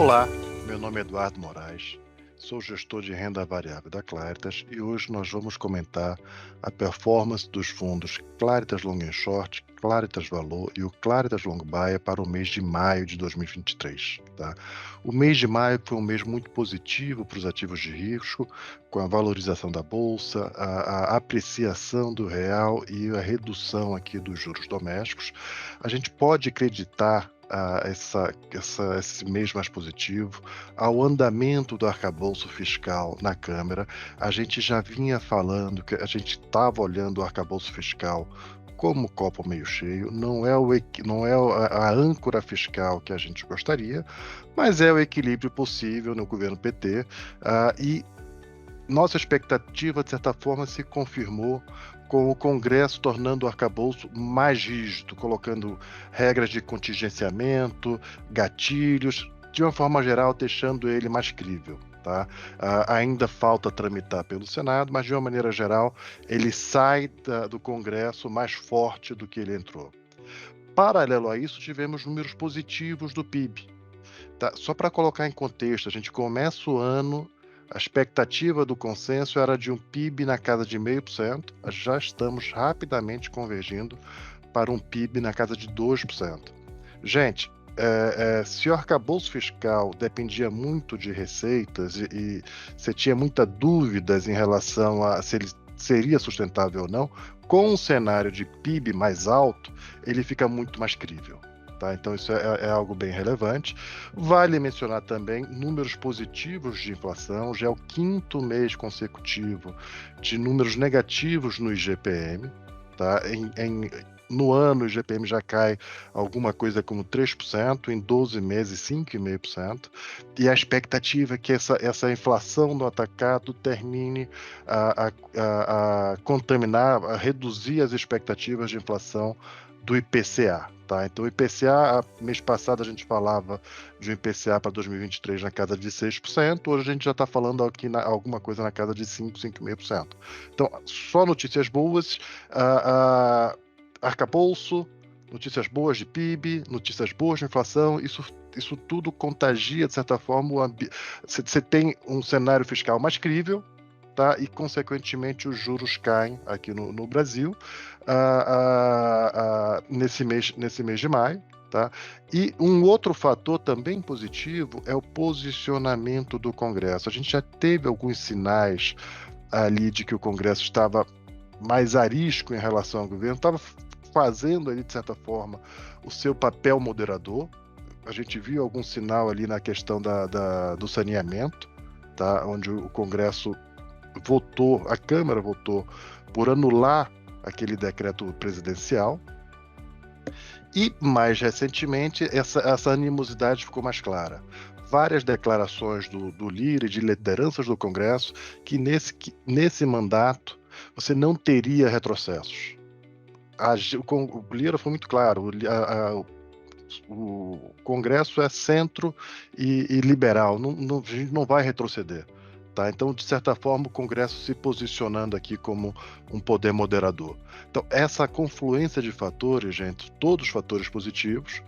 Olá, meu nome é Eduardo Moraes, sou gestor de renda variável da Claritas e hoje nós vamos comentar a performance dos fundos Claritas Long and Short, Claritas Valor e o Claritas Long Buy para o mês de maio de 2023. Tá? O mês de maio foi um mês muito positivo para os ativos de risco, com a valorização da bolsa, a apreciação do real e a redução aqui dos juros domésticos. A gente pode acreditar esse mês mais positivo, ao andamento do arcabouço fiscal na Câmara. A gente já vinha falando que a gente estava olhando o arcabouço fiscal como copo meio cheio, não é a âncora fiscal que a gente gostaria, mas é o equilíbrio possível no governo PT, e nossa expectativa, de certa forma, se confirmou com o Congresso tornando o arcabouço mais rígido, colocando regras de contingenciamento, gatilhos, de uma forma geral, deixando ele mais crível. Tá? Ainda falta tramitar pelo Senado, mas de uma maneira geral, ele sai do Congresso mais forte do que ele entrou. Paralelo a isso, tivemos números positivos do PIB. Tá? Só para colocar em contexto, a gente começa o ano, a expectativa do consenso era de um PIB na casa de 0,5%, já estamos rapidamente convergindo para um PIB na casa de 2%. Gente, se o arcabouço fiscal dependia muito de receitas e você tinha muitas dúvidas em relação a se ele seria sustentável ou não, com um cenário de PIB mais alto, ele fica muito mais crível. Tá? Então isso é algo bem relevante. Vale mencionar também números positivos de inflação, já é o 5º mês consecutivo de números negativos no IGPM. Tá? No ano, o IGPM já cai alguma coisa como 3%, em 12 meses 5,5%, e a expectativa é que essa inflação no atacado termine a contaminar, a reduzir as expectativas de inflação do IPCA. Tá? Então, o IPCA, mês passado a gente falava de um IPCA para 2023 na casa de 6%, hoje a gente já está falando aqui alguma coisa na casa de 5, 5,5%. Então, só notícias boas, arcabouço, notícias boas de PIB, notícias boas de inflação, isso tudo contagia, de certa forma, você tem um cenário fiscal mais crível, tá? E, consequentemente, os juros caem aqui no Brasil nesse mês de maio. Tá? E um outro fator também positivo é o posicionamento do Congresso. A gente já teve alguns sinais ali de que o Congresso estava mais arisco em relação ao governo, estava fazendo ali, de certa forma, o seu papel moderador. A gente viu algum sinal ali na questão do saneamento, tá? Onde o Congresso votou, a Câmara votou por anular aquele decreto presidencial. E, mais recentemente, essa animosidade ficou mais clara. Várias declarações do Lira e de lideranças do Congresso que nesse mandato você não teria retrocessos. O Lira foi muito claro, o Congresso é centro e liberal, a gente não vai retroceder. Tá? Então, de certa forma, o Congresso se posicionando aqui como um poder moderador. Então, essa confluência de fatores, gente, todos fatores positivos,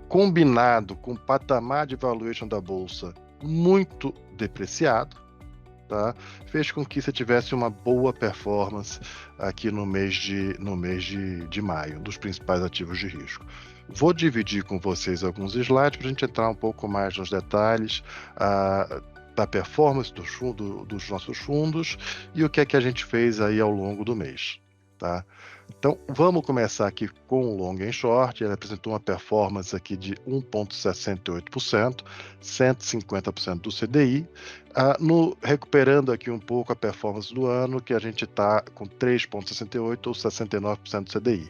combinado com o patamar de valuation da Bolsa muito depreciado, tá? Fez com que você tivesse uma boa performance aqui no mês de maio, dos principais ativos de risco. Vou dividir com vocês alguns slides para a gente entrar um pouco mais nos detalhes da performance dos nossos fundos e o que é que a gente fez aí ao longo do mês. Tá? Então, vamos começar aqui com o Long and Short. Ele apresentou uma performance aqui de 1,68%, 150% do CDI, recuperando aqui um pouco a performance do ano, que a gente está com 3,68% ou 69% do CDI.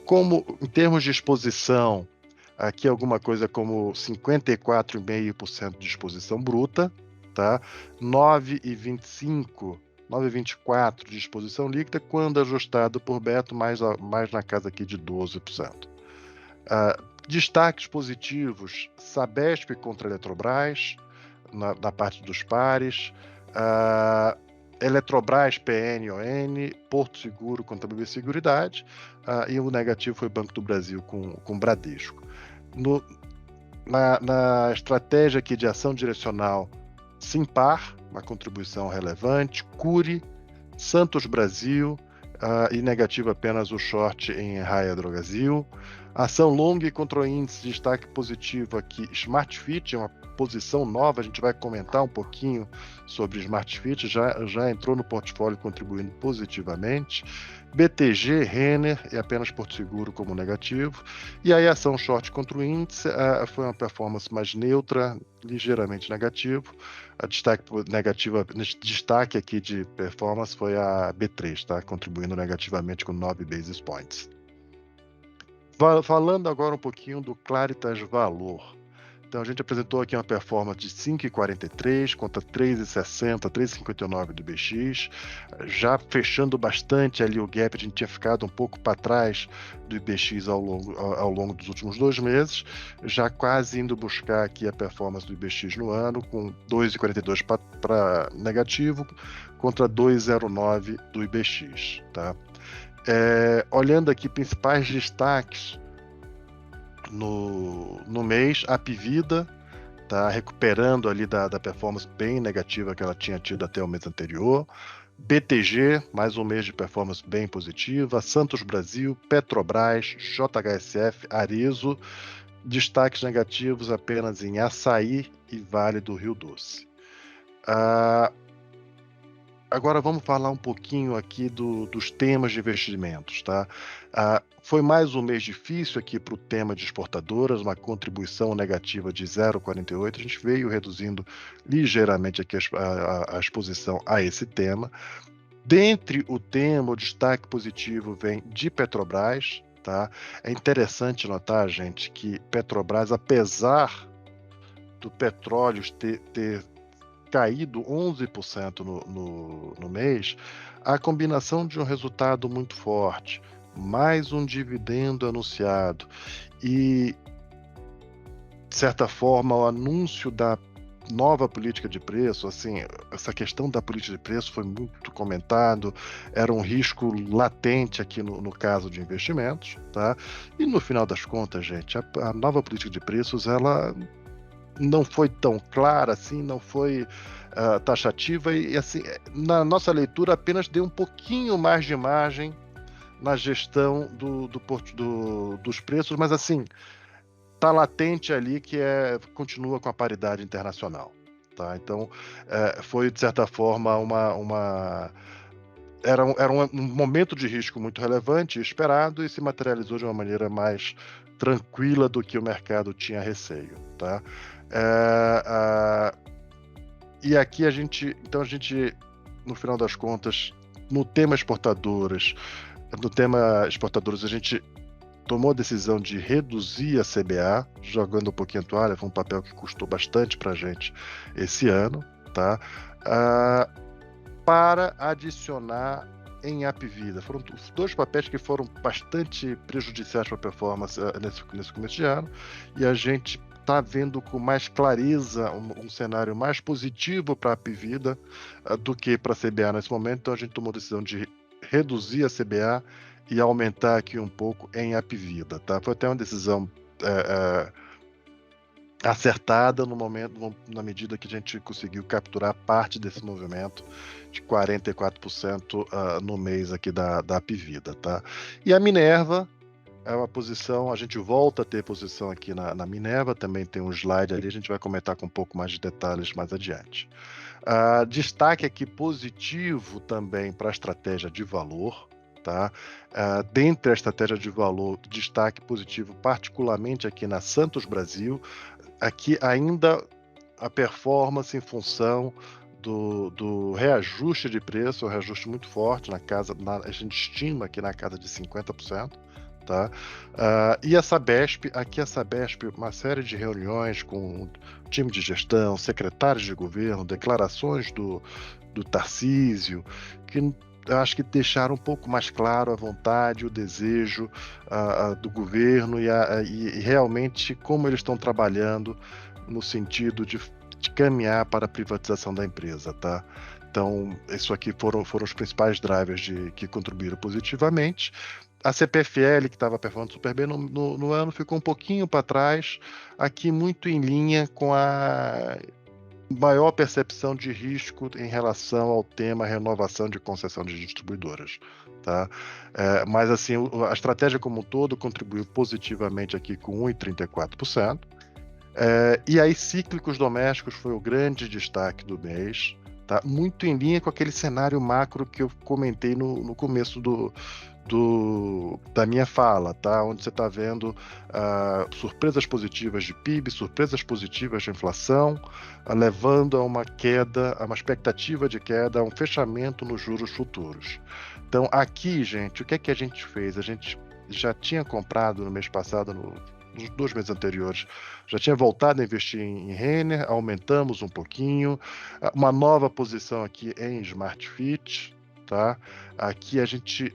Como, em termos de exposição, aqui alguma coisa como 54,5% de exposição bruta, tá? 9,24% de exposição líquida, quando ajustado por Beto, mais na casa aqui de 12%. Destaques positivos: Sabesp contra Eletrobras, na parte dos pares, Eletrobras, PN, ON, Porto Seguro contra BB Seguridade, e o negativo foi Banco do Brasil com Bradesco. Na estratégia aqui de ação direcional, Simpar, uma contribuição relevante, Cury, Santos Brasil, e negativo apenas o short em Raia Drogasil. Ação long contra o índice, destaque positivo aqui, Smart Fit, é uma posição nova, a gente vai comentar um pouquinho sobre Smart Fit, já entrou no portfólio contribuindo positivamente. BTG, Renner e apenas Porto Seguro como negativo. E aí a ação short contra o índice foi uma performance mais neutra, ligeiramente negativo. A destaque aqui de performance foi a B3, tá? Contribuindo negativamente com 9 basis points. Falando agora um pouquinho do Claritas Valor. Então a gente apresentou aqui uma performance de 5,43 contra 3,60, 3,59 do BX, já fechando bastante ali o gap. A gente tinha ficado um pouco para trás do IBX ao longo dos últimos 2 meses, já quase indo buscar aqui a performance do IBX no ano, com 2,42 para negativo contra 2,09 do IBX, tá? Olhando aqui principais destaques no mês, a Apivida está recuperando ali da performance bem negativa que ela tinha tido até o mês anterior. BTG, mais um mês de performance bem positiva. Santos Brasil, Petrobras, JHSF, Arezzo, destaques negativos apenas em Açaí e Vale do Rio Doce. Agora vamos falar um pouquinho aqui dos temas de investimentos, tá? Foi mais um mês difícil aqui para o tema de exportadoras, uma contribuição negativa de 0,48. A gente veio reduzindo ligeiramente aqui a exposição a esse tema. Dentre o tema, o destaque positivo vem de Petrobras, tá? É interessante notar, gente, que Petrobras, apesar do petróleo ter caído 11% no mês, a combinação de um resultado muito forte, mais um dividendo anunciado e, de certa forma, o anúncio da nova política de preço, assim, essa questão da política de preço foi muito comentado, era um risco latente aqui no caso de investimentos, tá? E no final das contas, gente, a nova política de preços, ela não foi tão clara assim, não foi taxativa e assim, na nossa leitura apenas deu um pouquinho mais de margem na gestão dos preços, mas assim, está latente ali que continua com a paridade internacional, tá? Então, foi de certa forma era um momento de risco muito relevante e esperado, e se materializou de uma maneira mais tranquila do que o mercado tinha receio, tá? E aqui a gente, no final das contas, no tema exportadoras, a gente tomou a decisão de reduzir a CBA, jogando um pouquinho a toalha, foi um papel que custou bastante para a gente esse ano, tá? Para adicionar em Apivida. Foram 2 papéis que foram bastante prejudiciais para a performance nesse começo de ano, e a gente está vendo com mais clareza um cenário mais positivo para a Apivida do que para a CBA nesse momento. Então a gente tomou a decisão de reduzir a CBA e aumentar aqui um pouco em Apivida, tá? Foi até uma decisão acertada no momento, na medida que a gente conseguiu capturar parte desse movimento de 44% no mês aqui da Apivida, tá? E a Minerva é uma posição, a gente volta a ter posição aqui na Minerva, também tem um slide ali, a gente vai comentar com um pouco mais de detalhes mais adiante. Destaque aqui positivo também para a estratégia de valor, tá? Dentre a estratégia de valor, destaque positivo particularmente aqui na Santos Brasil, aqui ainda a performance em função do reajuste de preço, um reajuste muito forte, a gente estima aqui na casa de 50%, tá? E a Sabesp, uma série de reuniões com o time de gestão, secretários de governo, declarações do Tarcísio, que eu acho que deixaram um pouco mais claro a vontade, o desejo do governo e realmente como eles estão trabalhando no sentido de caminhar para a privatização da empresa, tá? Então, isso aqui foram os principais drivers que contribuíram positivamente. A CPFL, que estava performando super bem no ano, ficou um pouquinho para trás, aqui muito em linha com a maior percepção de risco em relação ao tema renovação de concessão de distribuidoras. Tá? Mas assim, a estratégia como um todo contribuiu positivamente aqui com 1,34%. E aí, cíclicos domésticos foi o grande destaque do mês, tá? Muito em linha com aquele cenário macro que eu comentei no começo da minha fala, tá? Onde você está vendo surpresas positivas de PIB, surpresas positivas de inflação, levando a uma queda, a uma expectativa de queda, a um fechamento nos juros futuros. Então, aqui, gente, o que é que a gente fez? A gente já tinha comprado no mês passado, nos 2 meses anteriores, já tinha voltado a investir em Renner, aumentamos um pouquinho, uma nova posição aqui em Smart Fit, tá? Aqui a gente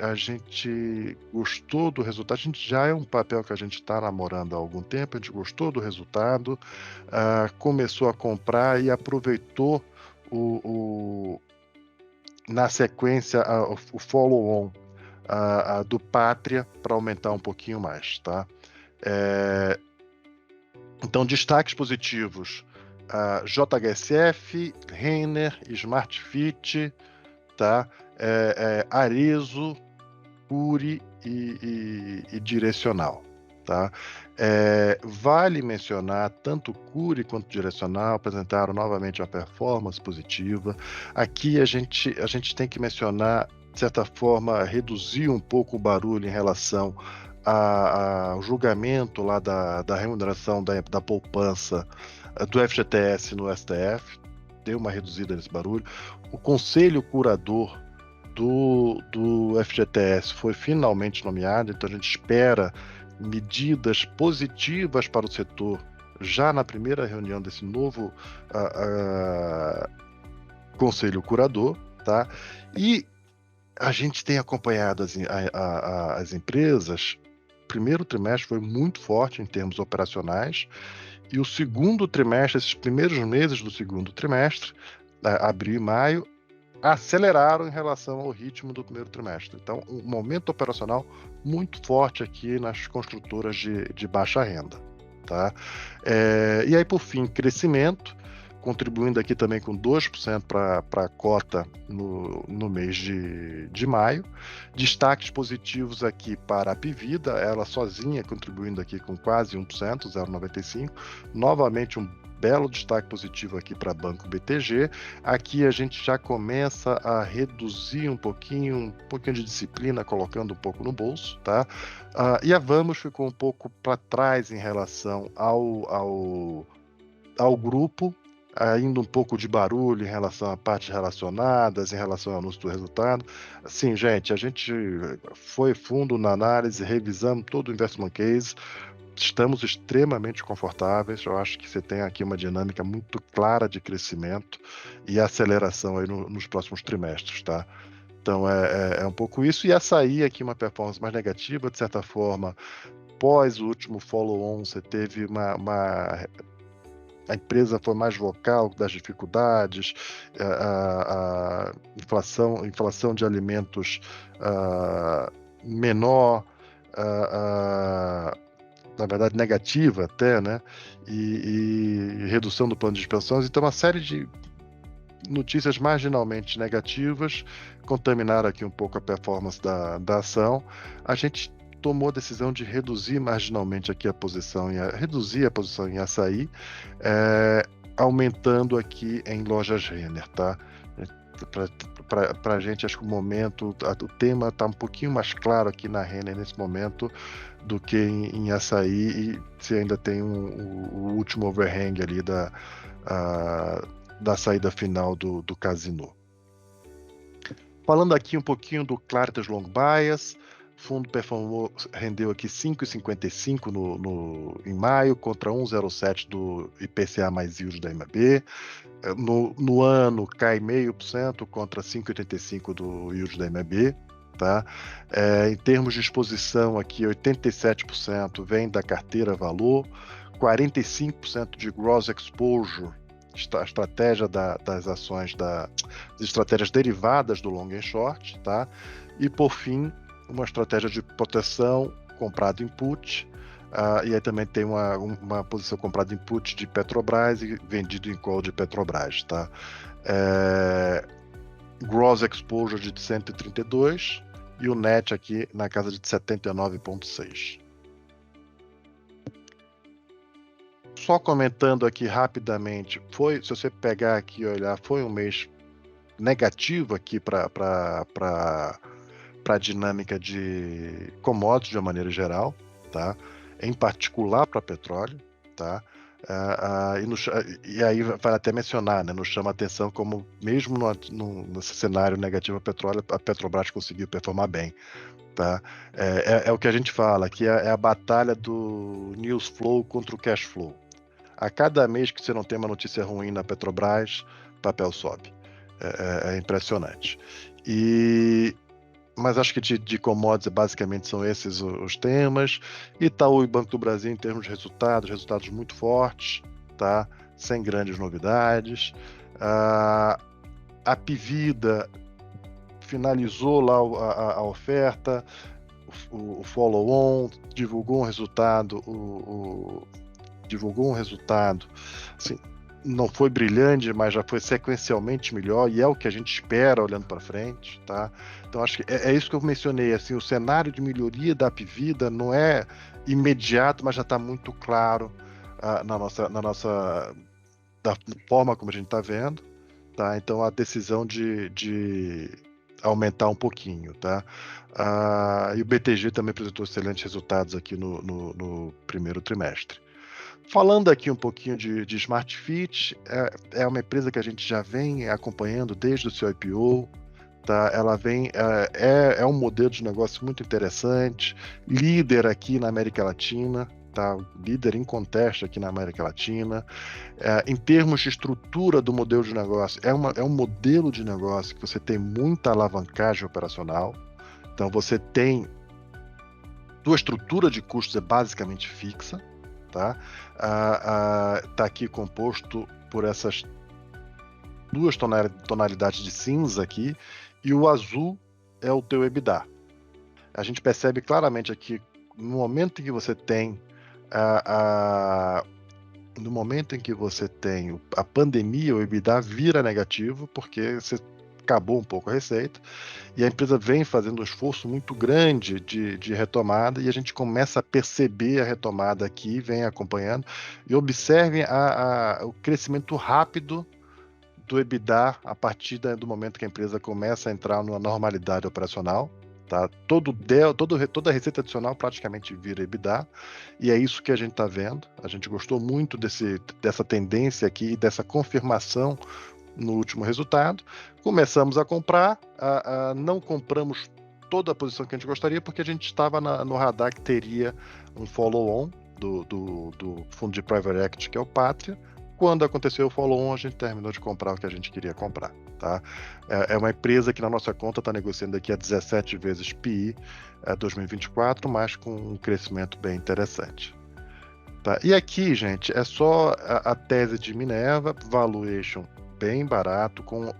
gostou do resultado, a gente já é um papel que a gente está namorando há algum tempo, a gente gostou do resultado, começou a comprar e aproveitou na sequência o follow-on do Pátria para aumentar um pouquinho mais, tá? Então, destaques positivos: JHSF, Renner, Smart Fit, tá? Arezzo, Cury e Direcional. Tá? Vale mencionar, tanto Cury quanto Direcional apresentaram novamente uma performance positiva. Aqui a gente tem que mencionar, de certa forma, reduzir um pouco o barulho em relação ao julgamento lá da remuneração da poupança do FGTS no STF. Deu uma reduzida nesse barulho. O Conselho Curador do FGTS foi finalmente nomeado, então a gente espera medidas positivas para o setor já na primeira reunião desse novo Conselho Curador, tá? E a gente tem acompanhado as empresas. O primeiro trimestre foi muito forte em termos operacionais, e o segundo trimestre, esses primeiros meses do segundo trimestre, abril e maio, aceleraram em relação ao ritmo do primeiro trimestre. Então, um momento operacional muito forte aqui nas construtoras de baixa renda. Tá? E aí, por fim, crescimento, contribuindo aqui também com 2% para a cota no mês de maio. Destaques positivos aqui para a Apivida, ela sozinha contribuindo aqui com quase 1%, 0,95%. Novamente um belo destaque positivo aqui para Banco BTG. Aqui a gente já começa a reduzir um pouquinho de disciplina, colocando um pouco no bolso, tá? E a Vamos ficou um pouco para trás em relação ao grupo, ainda um pouco de barulho em relação a partes relacionadas, em relação ao anúncio do resultado. Sim, gente, a gente foi fundo na análise, revisamos todo o investment case, estamos extremamente confortáveis. Eu acho que você tem aqui uma dinâmica muito clara de crescimento e aceleração aí nos próximos trimestres, tá? Então é um pouco isso. E Açaí aqui uma performance mais negativa, de certa forma, pós o último follow-on, você teve a empresa foi mais vocal das dificuldades, a inflação de alimentos menor, na verdade negativa até, né? E redução do plano de pensões. Então, uma série de notícias marginalmente negativas contaminaram aqui um pouco a performance da ação. A gente tomou a decisão de reduzir marginalmente aqui reduzir a posição em Açaí, aumentando aqui em lojas Renner, tá? Para a gente, acho que o tema está um pouquinho mais claro aqui na Renner nesse momento do que em Açaí, e se ainda tem o último overhang ali da saída final do Casino. Falando aqui um pouquinho do Claritas Long Bias, o fundo rendeu aqui 5,55 em maio contra 1,07 do IPCA mais yield da IMAB. No ano cai 0,5% contra 5,85 do yield da IMAB. Tá? Em termos de exposição aqui, 87% vem da carteira valor, 45% de gross exposure, a estratégia das ações, das estratégias derivadas do long and short, tá? E por fim, uma estratégia de proteção comprado em put, e aí também tem uma posição comprada em put de Petrobras e vendido em call de Petrobras, tá? Gross exposure de 132 e o net aqui na casa de 79,6. Só comentando aqui rapidamente, se você pegar aqui e olhar, foi um mês negativo aqui para a dinâmica de commodities de uma maneira geral, tá? Em particular para petróleo, tá? E aí vai até mencionar, né? Nos chama a atenção como mesmo nesse cenário negativo a petróleo, a Petrobras conseguiu performar bem, tá? É o que a gente fala, que é a batalha do news flow contra o cash flow. A cada mês que você não tem uma notícia ruim na Petrobras, papel sobe. É impressionante. Mas acho que de commodities basicamente são esses os temas. Itaú e Banco do Brasil em termos de resultados muito fortes, tá? Sem grandes novidades. A Apivida finalizou lá a oferta, o follow-on, divulgou um resultado, assim, não foi brilhante, mas já foi sequencialmente melhor, e é o que a gente espera olhando para frente, tá? Então acho que é isso que eu mencionei, assim, o cenário de melhoria da Apivida não é imediato, mas já está muito claro da forma como a gente está vendo, tá? Então a decisão de aumentar um pouquinho, tá? E o BTG também apresentou excelentes resultados aqui no primeiro trimestre. Falando aqui um pouquinho de Smart Fit, é uma empresa que a gente já vem acompanhando desde o seu IPO, tá? Ela é um modelo de negócio muito interessante, líder aqui na América Latina, tá? Líder inconteste aqui na América Latina. Em termos de estrutura do modelo de negócio, é um modelo de negócio que você tem muita alavancagem operacional, então você tem sua estrutura de custos é basicamente fixa, tá? Tá aqui composto por essas duas tonalidades de cinza aqui, e o azul é o teu EBITDA. A gente percebe claramente aqui, no momento em que você tem a pandemia, o EBITDA vira negativo, porque você acabou um pouco a receita, e a empresa vem fazendo um esforço muito grande de retomada, e a gente começa a perceber a retomada aqui, vem acompanhando, e observem o crescimento rápido do EBITDA a partir do momento que a empresa começa a entrar numa normalidade operacional. Tá? Toda a receita adicional praticamente vira EBITDA, e é isso que a gente está vendo. A gente gostou muito dessa tendência aqui, dessa confirmação no último resultado. Começamos a comprar, não compramos toda a posição que a gente gostaria, porque a gente estava no radar que teria um follow-on do fundo de private equity, que é o Pátria. Quando aconteceu o follow-on, a gente terminou de comprar o que a gente queria comprar. Tá? É uma empresa que na nossa conta está negociando aqui a 17 vezes PI 2024, mas com um crescimento bem interessante. Tá? E aqui, gente, é só a tese de Minerva, valuation bem barato, com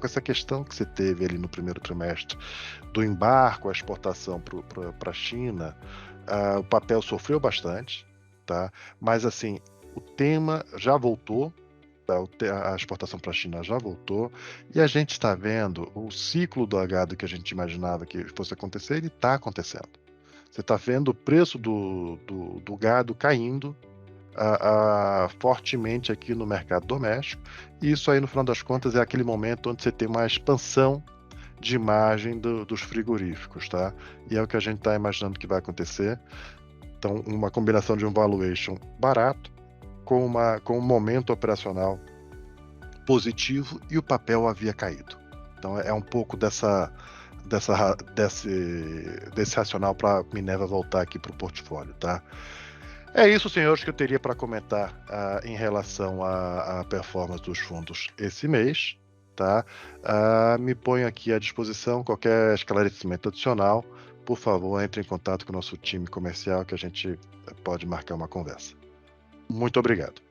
essa questão que você teve ali no primeiro trimestre do embarque, a exportação para a China, o papel sofreu bastante, tá? Mas assim, o tema já voltou, tá? A exportação para a China já voltou, e a gente está vendo o ciclo do gado que a gente imaginava que fosse acontecer, ele está acontecendo. Você está vendo o preço do gado caindo fortemente aqui no mercado doméstico, e isso aí, no final das contas, é aquele momento onde você tem uma expansão de margem dos frigoríficos, tá? E é o que a gente está imaginando que vai acontecer. Então, uma combinação de um valuation barato com um momento operacional positivo, e o papel havia caído. Então, é um pouco desse racional para Minerva voltar aqui para o portfólio, tá? É isso, senhores, que eu teria para comentar em relação à performance dos fundos esse mês. Tá? Me ponho aqui à disposição. Qualquer esclarecimento adicional, por favor, entre em contato com o nosso time comercial, que a gente pode marcar uma conversa. Muito obrigado.